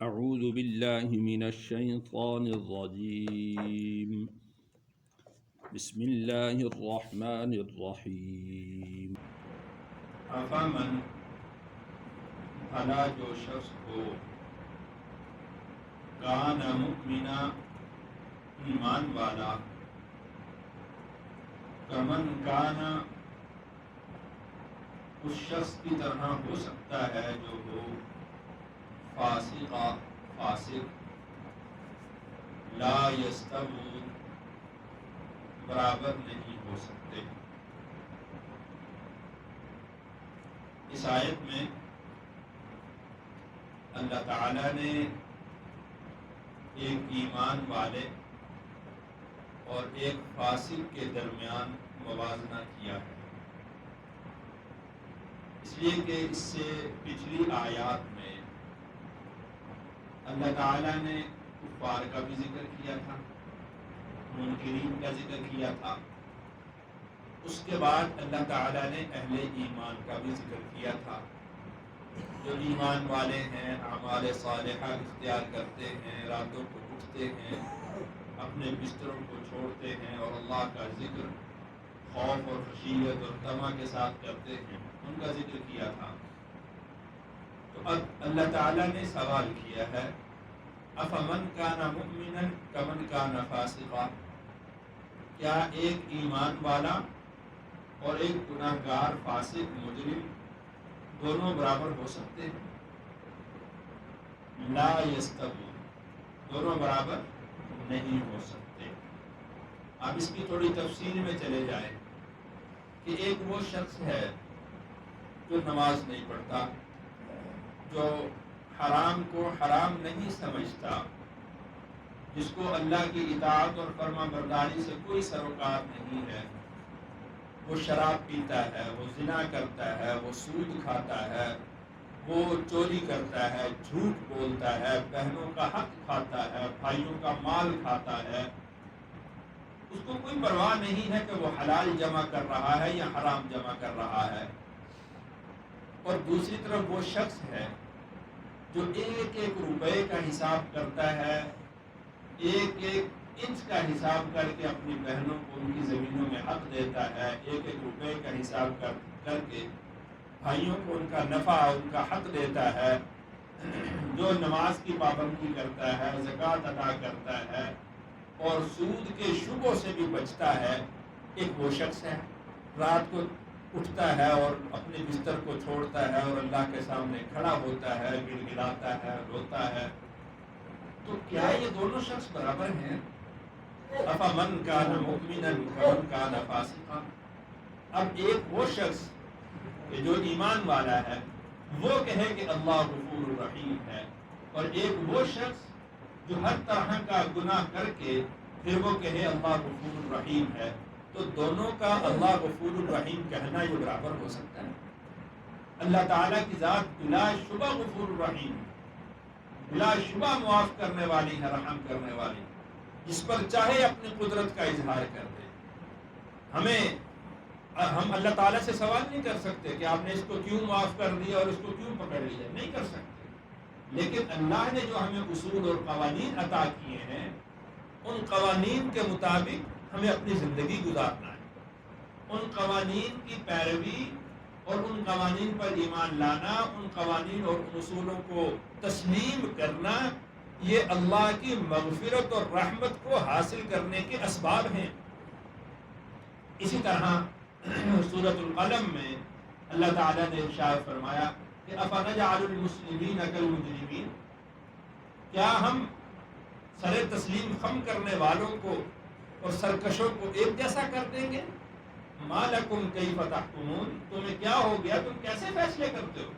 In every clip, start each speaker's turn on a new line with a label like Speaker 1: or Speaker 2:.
Speaker 1: أعوذ بالله من الشيطان الرجيم بسم الله الرحمن الرحيم
Speaker 2: افامن بھلا جو شخص ہو کان مؤمنا ایمان والا کمن کانا اس شخص کی طرح ہو سکتا ہے جو ہو فاسق لا یستوون برابر نہیں ہو سکتے۔ اس آیت میں اللہ تعالی نے ایک ایمان والے اور ایک فاسق کے درمیان موازنہ کیا ہے، اس لیے کہ اس سے پچھلی آیات میں اللہ تعالیٰ نے کفار کا بھی ذکر کیا تھا، منکرین کا ذکر کیا تھا، اس کے بعد اللہ تعالیٰ نے اہل ایمان کا بھی ذکر کیا تھا، جو ایمان والے ہیں، اعمال صالحہ اختیار کرتے ہیں، راتوں کو اٹھتے ہیں، اپنے بستروں کو چھوڑتے ہیں اور اللہ کا ذکر خوف اور خشیت اور طمع کے ساتھ کرتے ہیں، ان کا ذکر کیا تھا۔ تو اب اللہ تعالیٰ نے سوال کیا ہے، افمن کان مؤمنا کمن کان فاسقا، کیا ایک ایمان والا اور ایک گناہ گار فاسق مجرم دونوں برابر ہو سکتے ہیں؟ لا یستوون، دونوں برابر نہیں ہو سکتے۔ اب اس کی تھوڑی تفصیل میں چلے جائیں کہ ایک وہ شخص ہے جو نماز نہیں پڑھتا، جو حرام کو حرام نہیں سمجھتا، جس کو اللہ کی اطاعت اور فرما برداری سے کوئی سروکار نہیں ہے، وہ شراب پیتا ہے، وہ زنا کرتا ہے، وہ سود کھاتا ہے، وہ چوری کرتا ہے، جھوٹ بولتا ہے، بہنوں کا حق کھاتا ہے، بھائیوں کا مال کھاتا ہے، اس کو کوئی پرواہ نہیں ہے کہ وہ حلال جمع کر رہا ہے یا حرام جمع کر رہا ہے۔ اور دوسری طرف وہ شخص ہے جو ایک ایک روپے کا حساب کرتا ہے، ایک ایک انچ کا حساب کر کے اپنی بہنوں کو ان کی زمینوں میں حق دیتا ہے، ایک ایک روپے کا حساب کر کے بھائیوں کو ان کا نفع ان کا حق دیتا ہے، جو نماز کی پابندی کرتا ہے، زکوٰۃ ادا کرتا ہے اور سود کے شبوں سے بھی بچتا ہے، ایک وہ شخص ہے۔ رات کو اٹھتا ہے اور اپنے بستر کو چھوڑتا ہے اور اللہ کے سامنے کھڑا ہوتا ہے، گڑ گڑاتا ہے، روتا ہے۔ تو کیا یہ دونوں شخص برابر ہیں؟ افمن کان مؤمنا کمن کان فاسقا۔ اب ایک وہ شخص کہ جو ایمان والا ہے وہ کہے کہ اللہ غفور الرحیم ہے، اور ایک وہ شخص جو ہر طرح کا گناہ کر کے پھر وہ کہے اللہ غفور الرحیم ہے، تو دونوں کا اللہ غفور الرحیم کہنا یہ برابر ہو سکتا ہے؟ اللہ تعالیٰ کی ذات بلا شبہ غفور الرحیم ہے، بلا شبہ معاف کرنے والی ہے، رحم کرنے والی، جس پر چاہے اپنی قدرت کا اظہار کر دے۔ ہم اللہ تعالیٰ سے سوال نہیں کر سکتے کہ آپ نے اس کو کیوں معاف کر دیا اور اس کو کیوں پکڑ لیا، نہیں کر سکتے، لیکن اللہ نے جو ہمیں اصول اور قوانین عطا کیے ہیں، ان قوانین کے مطابق ہمیں اپنی زندگی گزارنا ہے، ان قوانین کی پیروی اور ان قوانین پر ایمان لانا، ان قوانین اور ان اصولوں کو تسلیم کرنا، یہ اللہ کی مغفرت اور رحمت کو حاصل کرنے کے اسباب ہیں۔ اسی طرح سورۃ القلم میں اللہ تعالیٰ نے ارشاد فرمایا کہ افنجعل المسلمین کالمجرمین، کیا ہم سر تسلیم خم کرنے والوں کو اور سرکشوں کو ایک جیسا کر دیں گے؟ ما لکم کیف تحکمون، تمہیں کیا ہو گیا، تم کیسے فیصلے کرتے ہو؟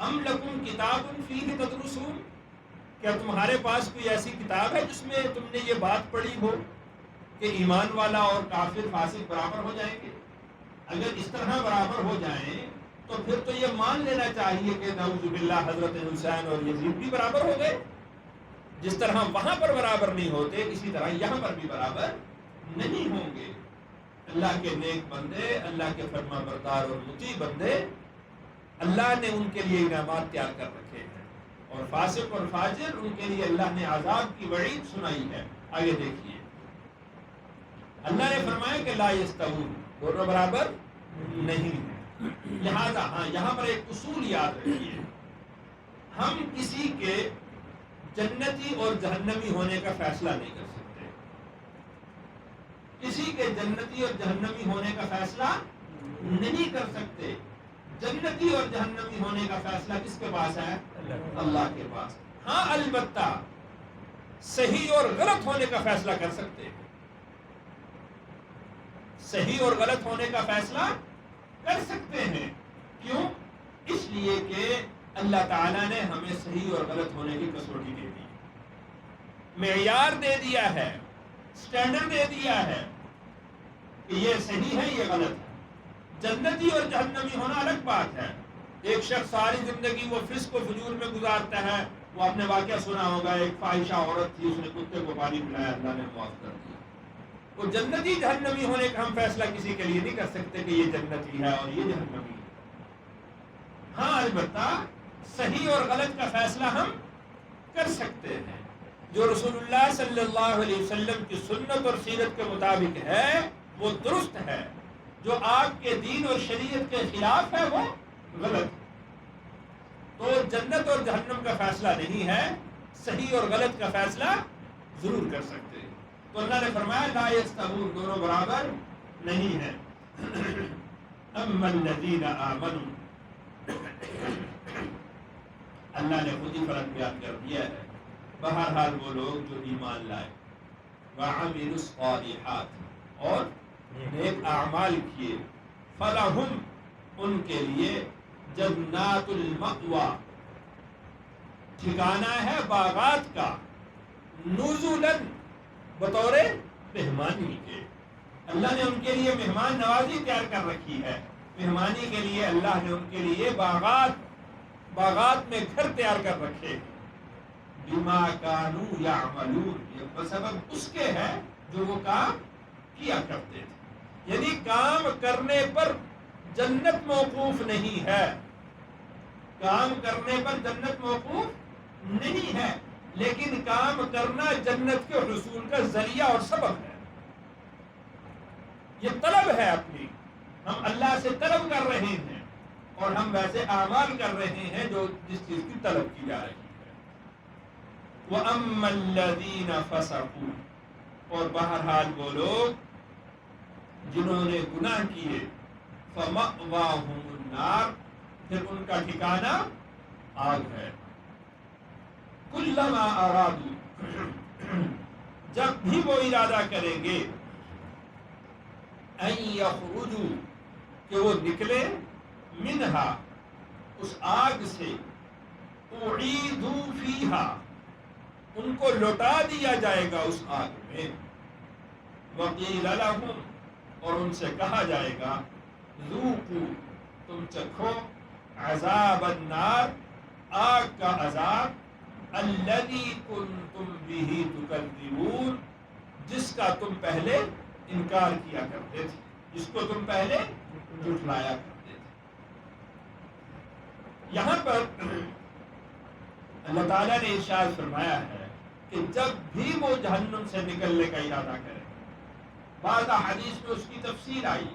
Speaker 2: ام لکم کتاب فیہ تدرسون، کیا تمہارے پاس کوئی ایسی کتاب ہے جس میں تم نے یہ بات پڑھی ہو کہ ایمان والا اور کافر فاسق برابر ہو جائیں گے؟ اگر اس طرح برابر ہو جائیں تو پھر تو یہ مان لینا چاہیے کہ نعوذ باللہ حضرت حسین اور یزید بھی برابر ہو گئے۔ جس طرح وہاں پر برابر نہیں ہوتے، اسی طرح یہاں پر بھی برابر نہیں ہوں گے۔ اللہ کے نیک بندے، اللہ کے فرما بردار اور مطیع بندے، اللہ نے ان کے لیے انعامات تیار کر رکھے ہیں۔ اور فاسق اور فاجر ان کے لیے اللہ نے عذاب کی وعید سنائی ہے. آگے دیکھیے اللہ نے فرمایا کہ لا یستوون دونوں برابر نہیں ہیں. لہذا ہاں یہاں پر ایک اصول یاد رکھیے, ہم کسی کے جنتی اور جہنمی ہونے کا فیصلہ نہیں کر سکتے. کسی کے جنتی اور جہنمی ہونے کا فیصلہ نہیں کر سکتے. جنتی اور جہنمی ہونے کا فیصلہ کس کے پاس ہے؟ اللہ کے پاس. ہاں البتہ صحیح اور غلط ہونے کا فیصلہ کر سکتے ہیں. صحیح اور غلط ہونے کا فیصلہ کر سکتے ہیں. کیوں؟ اس لیے کہ اللہ تعالیٰ نے ہمیں صحیح اور غلط ہونے کی کسوٹی دے دی, معیار دے دیا ہے, سٹینڈرڈ دے دیا ہے کہ یہ صحیح ہے یہ غلط ہے. جنتی اور جہنمی ہونا الگ بات ہے. ایک شخص ساری زندگی وہ فسق و فجور میں گزارتا ہے. وہ آپ نے واقعہ سنا ہوگا, ایک فاحشہ عورت تھی, اس نے کتے کو پانی پلایا, اللہ نے معاف کر دیا. وہ جنتی جہنمی ہونے کا ہم فیصلہ کسی کے لیے نہیں کر سکتے کہ یہ جنتی ہے اور یہ جہنمی ہے. ہاں البتہ صحیح اور غلط کا فیصلہ ہم کر سکتے ہیں. جو رسول اللہ صلی اللہ علیہ وسلم کی سنت اور سیرت کے مطابق ہے وہ درست ہے. جو آپ کے دین اور شریعت کے خلاف ہے وہ غلط. تو جنت اور جہنم کا فیصلہ نہیں ہے, صحیح اور غلط کا فیصلہ ضرور کر سکتے ہیں. تو اللہ نے فرمایا لا یستوون دونوں برابر نہیں ہیں. اما الذین آمنوا اللہ نے خود ہی فرق بیان کر دیا ہے. بہرحال وہ لوگ جو ایمان لائے, وعملوا الصالحات اور نیک اعمال کیے, فلہم ان کے لیے جنات المأوى ٹھکانہ ہے باغات کا, نزلاً بطور مہمانی کے. اللہ نے ان کے لیے مہمان نوازی تیار کر رکھی ہے. مہمانی کے لیے اللہ نے ان کے لیے باغات میں گھر تیار کر رکھے. بما کانوا یعملون یہ بسبب اس کے ہے جو وہ کام کیا کرتے تھے. یعنی کام کرنے پر جنت موقوف نہیں ہے, کام کرنے پر جنت موقوف نہیں ہے, لیکن کام کرنا جنت کے حصول کا ذریعہ اور سبب ہے. یہ طلب ہے اپنی, ہم اللہ سے طلب کر رہے ہیں اور ہم ویسے اعمال کر رہے ہیں جو جس چیز کی طلب کی جا رہی ہے. وَأَمَّا الَّذِينَ فَسَقُوا اور بہرحال وہ لوگ جنہوں نے گناہ کیے, فَمَأْوَاهُمُ النَّارُ پھر ان کا ٹھکانہ آگ ہے. کلما ارادو جب بھی وہ ارادہ کریں گے, ان یخرجوا کہ وہ نکلے, منہا اس آگ سے, اعیدوا فیہا ان کو لوٹا دیا جائے گا اس آگ میں, وقیل لہم اور ان سے کہا جائے گا, ذوقوا تم چکھو, عذاب النار آگ کا عذاب, الذی کنتم بہ تکذبون جس کا تم پہلے انکار کیا کرتے تھے, جس کو تم پہلے جھٹلایا کرتے تھے. یہاں پر اللہ تعالیٰ نے ارشاد فرمایا ہے کہ جب بھی وہ جہنم سے نکلنے کا ارادہ کرے, بعض حدیث میں اس کی تفصیل آئی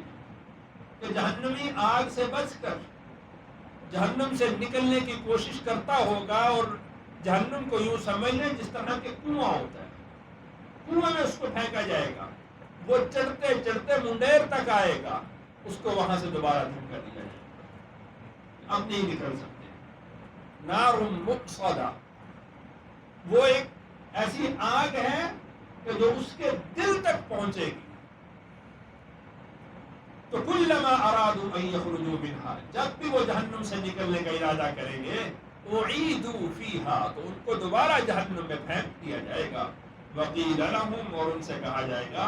Speaker 2: کہ جہنمی آگ سے بچ کر جہنم سے نکلنے کی کوشش کرتا ہوگا, اور جہنم کو یوں سمجھ لیں جس طرح کہ کنواں ہوتا ہے, کنویں میں اس کو پھینکا جائے گا, وہ چڑھتے چڑھتے منڈیر تک آئے گا, اس کو وہاں سے دوبارہ دھکا دیا جائے گا, اب نہیں نکل سکتے. نار مؤصدہ وہ ایک ایسی آگ ہے کہ جو اس کے دل تک پہنچے گی. تو کلما ارادوا ان یخرجوا منها جب بھی وہ جہنم سے نکلنے کا ارادہ کریں گے, اعیدوا فیہا تو ان کو دوبارہ جہنم میں پھینک دیا جائے گا, وقیل لہم اور ان سے کہا جائے گا,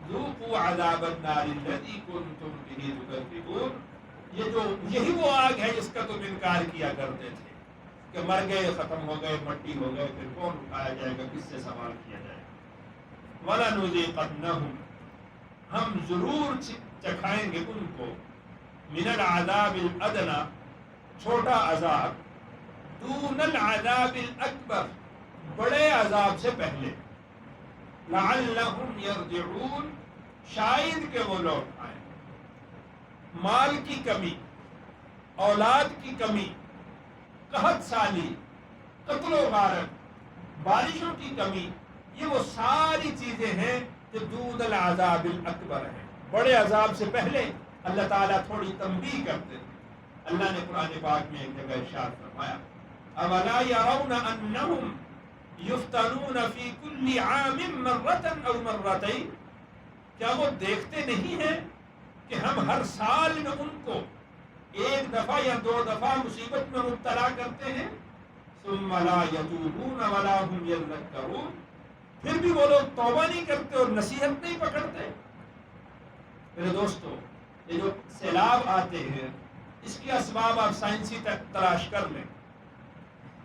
Speaker 2: ذوقوا عذاب النار الذی کنتم بہ تکذبون یہی وہ آگ ہے جس کا تم انکار کیا کرتے تھے کہ مر گئے, ختم ہو گئے, مٹی ہو گئے, پھر کون اٹھایا جائے گا, کس سے سوال کیا جائے گا. وَلَنُذِيقَنَّهُمْ ہم ضرور چکھائیں گے ان کو, من العذاب الادنی چھوٹا عذاب, دون العذاب الاکبر، بڑے عذاب سے پہلے، لعلہم یرجعون، شاید کہ وہ لوٹ آئیں۔ مال کی کمی، اولاد کی کمی، قحط سالی، قتل و غارت، بارشوں کی کمی، یہ وہ ساری چیزیں ہیں جو دون العذاب الاکبر ہیں، بڑے عذاب سے پہلے اللہ تعالیٰ تھوڑی تنبیہ کرتے ہیں۔ اللہ نے قرآن پاک میں ایک جگہ ارشاد فرمایا اولا یرون انہم یفتنون فی کل عام مرۃ او مرتین، کیا وہ دیکھتے نہیں ہیں کہ ہم ہر سال میں ان کو ایک دفعہ یا دو دفعہ مصیبت میں مبتلا کرتے ہیں، ثم لا یتوبون ولا هم یذکرون، پھر بھی وہ لوگ توبہ نہیں کرتے اور نصیحت نہیں پکڑتے۔ میرے دوستو، یہ جو سیلاب آتے ہیں اس کی اسباب آپ سائنسی تلاش کر لیں،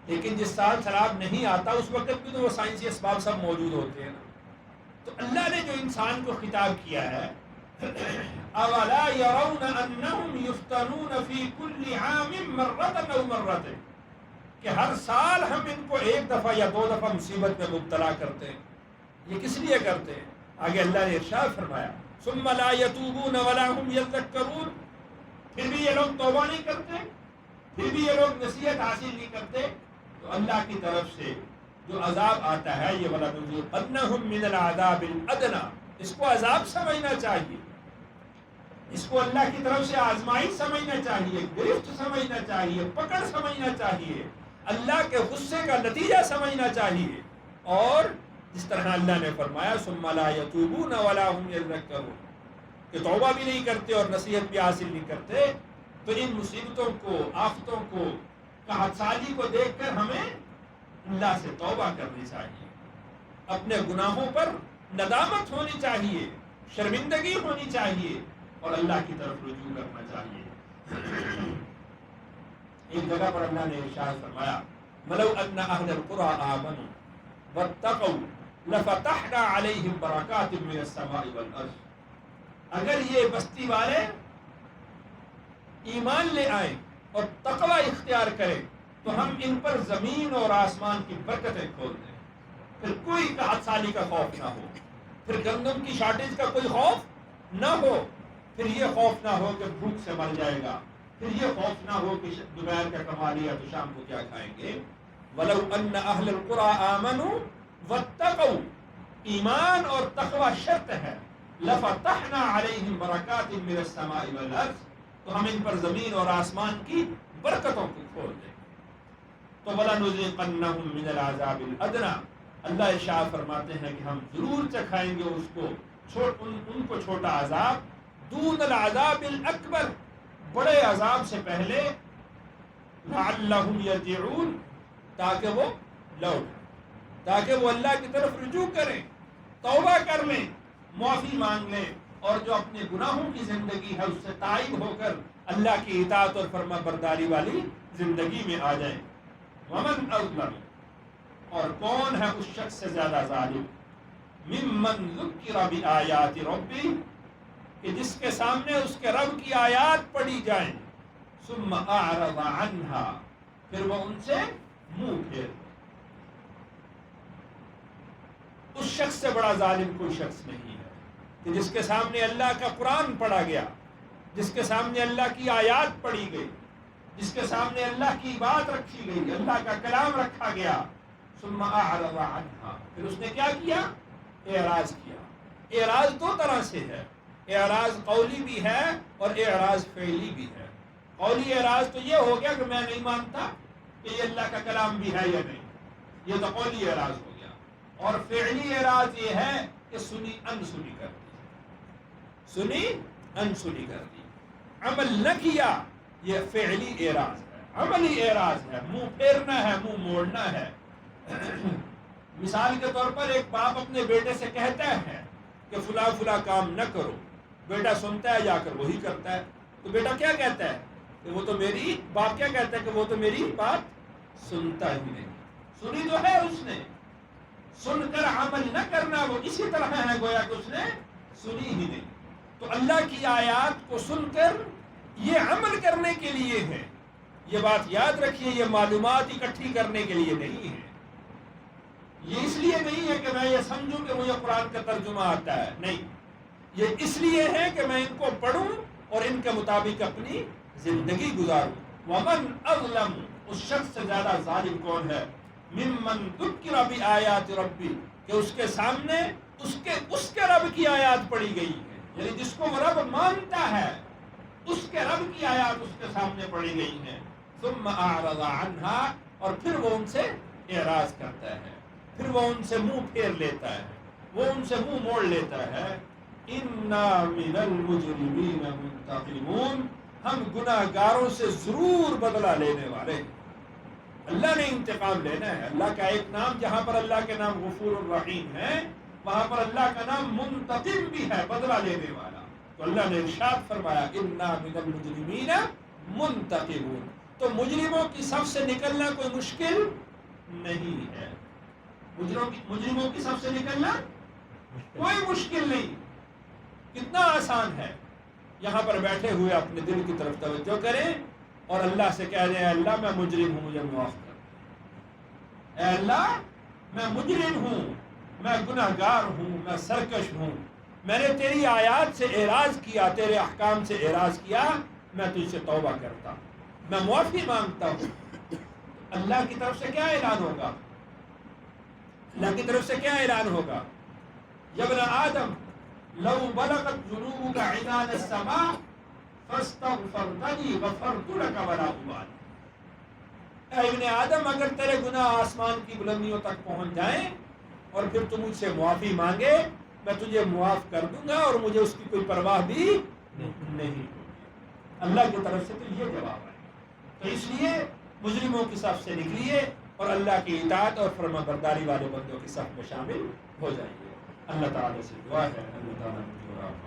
Speaker 2: لیکن جس سال سیلاب نہیں آتا اس وقت بھی تو وہ سائنسی اسباب سب موجود ہوتے ہیں نا۔ تو اللہ نے جو انسان کو خطاب کیا ہے اولا یرون انہم یفتنون فی کل عام مرۃ او مرتین، کہ ہر سال ہم ان کو ایک دفعہ یا دو دفعہ مصیبت میں مبتلا کرتے ہیں، یہ کس لیے کرتے ہیں؟ آگے اللہ نے ارشاد فرمایا ثم لا یتوبون ولا هم یذکرون، پھر بھی یہ لوگ توبہ نہیں کرتے، پھر بھی یہ لوگ نصیحت حاصل نہیں کرتے۔ تو اللہ کی طرف سے جو عذاب آتا ہے یہ وَلَنُذِيقَنَّهُم مِّنَ الْعَذَابِ الْأَدْنَىٰ، اس کو عذاب سمجھنا چاہیے، اس کو اللہ کی طرف سے آزمائش سمجھنا چاہیے، گرفت سمجھنا چاہیے، پکڑ سمجھنا چاہیے، اللہ کے غصے کا نتیجہ سمجھنا چاہیے۔ اور جس طرح اللہ نے فرمایا ثُمَّ لَا يَتُوبُونَ وَلَا هُمْ يَذَّكَّرُونَ، کہ توبہ بھی نہیں کرتے اور نصیحت بھی حاصل نہیں کرتے، تو ان مصیبتوں کو، آفتوں کو، قحط سالی کو دیکھ کر ہمیں اللہ سے توبہ کرنی چاہیے، اپنے گناہوں پر ندامت ہونی چاہیے، شرمندگی ہونی چاہیے اور اللہ کی طرف رجوع کرنا چاہیے۔ ایک جگہ پر اللہ نے ارشاد فرمایا وَلَوْ أَنَّ أَهْلَ الْقُرَىٰ آمَنُوا وَاتَّقَوْا لَفَتَحْنَا عَلَيْهِمْ بَرَكَاتٍ مِّنَ السَّمَاءِ وَالْأَرْضِ، اگر یہ بستی والے ایمان لے آئیں اور تقوی اختیار کریں تو ہم ان پر زمین اور آسمان کی برکتیں کھول دیں، پھر کوئی قحط سالی کا خوف نہ ہو، پھر گندم کی شارٹیج کا کوئی خوف نہ ہو، پھر یہ خوف نہ ہو کہ بھوک سے مر جائے گا، پھر یہ خوف نہ ہو کہ دوپہر کا کما لیا تو شام کو کیا کھائیں گے۔ وَلَوْ أَنَّ أَهْلَ الْقُرَىٰ آمَنُوا وَاتَّقَوْا، ایمان اور تقوی شرط ہے، لَفَتَحْنَا عَلَيْهِمْ بَرَكَاتٍ مِّنَ السَّمَاءِ وَالْأَرْضِ، تو ہم ان پر زمین اور آسمان کی برکتوں کو کھول دیں۔ تو وَلَنُذِيقَنَّهُم مِّنَ الْعَذَابِ الْأَدْنَىٰ، اللہ ارشاد فرماتے ہیں کہ ہم ضرور چکھائیں گے اس کو ان کو چھوٹا عذاب، دون العذاب الاکبر، بڑے عذاب سے پہلے، لعلہم یرجعون، تاکہ وہ لوٹیں، تاکہ وہ اللہ کی طرف رجوع کریں، توبہ کر لیں، معافی مانگ لیں اور جو اپنے گناہوں کی زندگی ہے اس سے تائب ہو کر اللہ کی اطاعت اور فرما برداری والی زندگی میں آ جائیں۔ ومن اظلم، اور کون ہے اس شخص سے زیادہ ظالم، ممن ذکر بآیات ربی، کہ جس کے سامنے اس کے رب کی آیات پڑھی جائیں، ثم اعرض عنہا، پھر وہ ان سے منہ پھیر۔ اس شخص سے بڑا ظالم کوئی شخص نہیں ہے کہ جس کے سامنے اللہ کا قرآن پڑھا گیا، جس کے سامنے اللہ کی آیات پڑھی گئی، جس کے سامنے اللہ کی بات رکھی گئی، اللہ کا کلام رکھا گیا، ثم اعرض عنہا، پھر اس نے کیا کیا؟ اعراض کیا۔ اعراض دو طرح سے ہے، اعراض قولی بھی ہے اور اعراض فعلی بھی ہے۔ قولی اعراض تو یہ ہو گیا کہ میں نہیں مانتا کہ یہ اللہ کا کلام بھی ہے یا نہیں، یہ تو قولی اعراض ہو گیا، اور فعلی اعراض یہ ہے کہ سنی انسنی کر دی، سنی انسنی کر دی، عمل نہ کیا، یہ فعلی اعراض ہے۔ عملی اعراض ہے، منہ پھیرنا ہے، منہ موڑنا ہے۔ مثال کے طور پر ایک باپ اپنے بیٹے سے کہتا ہے کہ فلاں فلاں کام نہ کرو، بیٹا سنتا ہے، جا کر وہی کرتا ہے، تو بیٹا کیا کہتا ہے کہ وہ تو میری، باپ کیا کہتا ہے کہ وہ تو میری بات سنتا ہی نہیں، سنی تو ہے اس نے، سن کر عمل نہ کرنا وہ اسی طرح ہے گویا کہ اس نے سنی ہی نہیں۔ تو اللہ کی آیات کو سن کر یہ عمل کرنے کے لیے ہے، یہ بات یاد رکھیے، یہ معلومات اکٹھی کرنے کے لیے نہیں ہے، یہ اس لیے نہیں ہے کہ میں یہ سمجھوں کہ مجھے قرآن کا ترجمہ آتا ہے، نہیں، یہ اس لیے ہے کہ میں ان کو پڑھوں اور ان کے مطابق اپنی زندگی گزاروں۔ ومن اظلم، اس شخص سے زیادہ ظالم کون ہے، ممن ذکر بآیات ربی، کہ اس کے سامنے اس کے رب کی آیات پڑھی گئی ہے، یعنی جس کو وہ رب مانتا ہے اس کے رب کی آیات اس کے سامنے پڑھی گئی ہیں، ثم اعرض عنہا، اور پھر وہ ان سے اعراض کرتا ہے، پھر وہ ان سے منہ پھیر لیتا ہے، وہ ان سے منہ موڑ لیتا ہے، انا من المجرمین منتقمون، ہم گناہ گاروں سے ضرور بدلہ لینے والے ہیں۔ اللہ نے انتقام لینا ہے۔ اللہ کا ایک نام، جہاں پر اللہ کے نام غفور الرحیم ہے، وہاں پر اللہ کا نام منتقم بھی ہے، بدلہ لینے والا۔ تو اللہ نے ارشاد فرمایا انا من المجرمین منتقمون، تو مجرموں کی صف سے نکلنا کوئی مشکل نہیں ہے، مجرموں کی صف سے نکلنا کوئی مشکل نہیں، کتنا آسان ہے۔ یہاں پر بیٹھے ہوئے اپنے دل کی طرف توجہ کریں اور اللہ سے کہہ دیں، اللہ میں مجرم ہوں، مجھے معاف کر، اے اللہ میں مجرم ہوں، میں گناہگار ہوں، میں سرکش ہوں، میں نے تیری آیات سے اعراض کیا، تیرے احکام سے اعراض کیا، میں تجھ سے توبہ کرتا ہوں، میں معافی مانگتا ہوں۔ اللہ کی طرف سے کیا اعلان ہوگا؟ اللہ کی طرف سے کیا اعلان ہوگا؟ یا ابن آدم لو بلغت ذنوبك عنان السماء فاستغفرتني غفرت لك ولا ابالي، اے ابن آدم اگر تیرے گناہ آسمان کی بلندیوں تک پہنچ جائیں اور پھر تو مجھ سے معافی مانگے، میں تجھے معاف کر دوں گا اور مجھے اس کی کوئی پرواہ بھی نہیں۔ اللہ کی طرف سے تو یہ جواب ہے۔ تو اس لیے مجرموں کی صف سے نکلیے اور اللہ کی اطاعت اور فرما برداری والے بندوں کی صف میں شامل ہو جائیے۔ اللہ تعالیٰ سے دعا ہے، اللہ تعالیٰ مجھے اور آپ